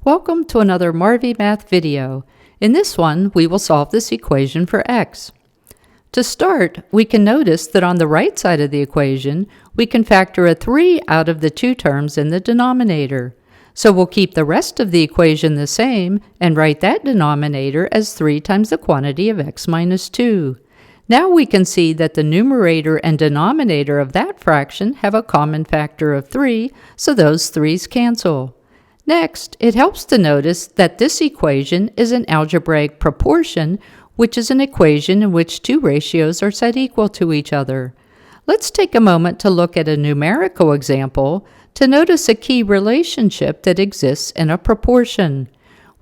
Welcome to another Marvy Math video. In this one, we will solve this equation for x. To start, we can notice that on the right side of the equation, we can factor a 3 out of the two terms in the denominator. So we'll keep the rest of the equation the same and write that denominator as 3 times the quantity of x minus 2. Now we can see that the numerator and denominator of that fraction have a common factor of 3, so those 3's cancel. Next, it helps to notice that this equation is an algebraic proportion, which is an equation in which two ratios are set equal to each other. Let's take a moment to look at a numerical example to notice a key relationship that exists in a proportion.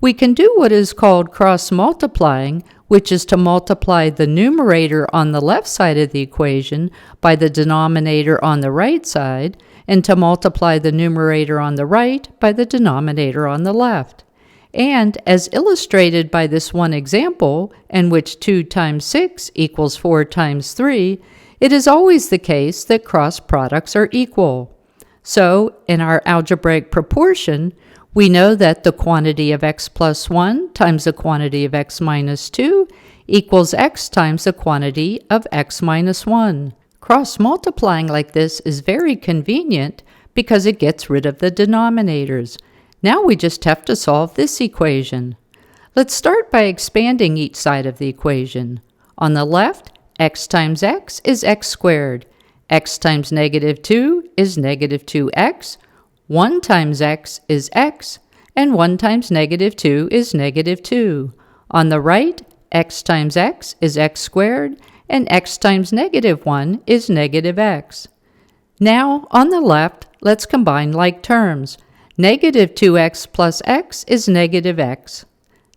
We can do what is called cross-multiplying, which is to multiply the numerator on the left side of the equation by the denominator on the right side, and to multiply the numerator on the right by the denominator on the left. And as illustrated by this one example, in which 2 times 6 equals 4 times 3, it is always the case that cross products are equal. So, in our algebraic proportion, we know that the quantity of x plus 1 times the quantity of x minus 2 equals x times the quantity of x minus 1. Cross-multiplying like this is very convenient because it gets rid of the denominators. Now we just have to solve this equation. Let's start by expanding each side of the equation. On the left, x times x is x squared. X times negative 2 is negative 2x. 1 times x is x, and 1 times negative 2 is negative 2. On the right, x times x is x squared, and x times negative 1 is negative x. Now, on the left, let's combine like terms. Negative 2x plus x is negative x.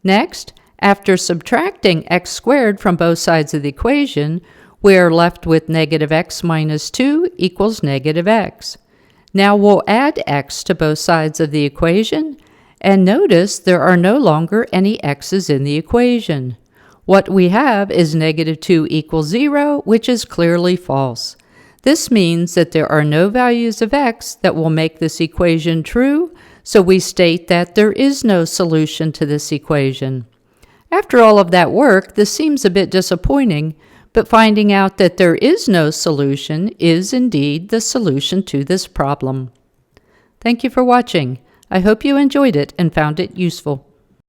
Next, after subtracting x squared from both sides of the equation, we are left with negative x minus 2 equals negative x. Now we'll add x to both sides of the equation, and notice there are no longer any x's in the equation. What we have is negative 2 equals 0, which is clearly false. This means that there are no values of x that will make this equation true, so we state that there is no solution to this equation. After all of that work, this seems a bit disappointing, but finding out that there is no solution is indeed the solution to this problem. Thank you for watching. I hope you enjoyed it and found it useful.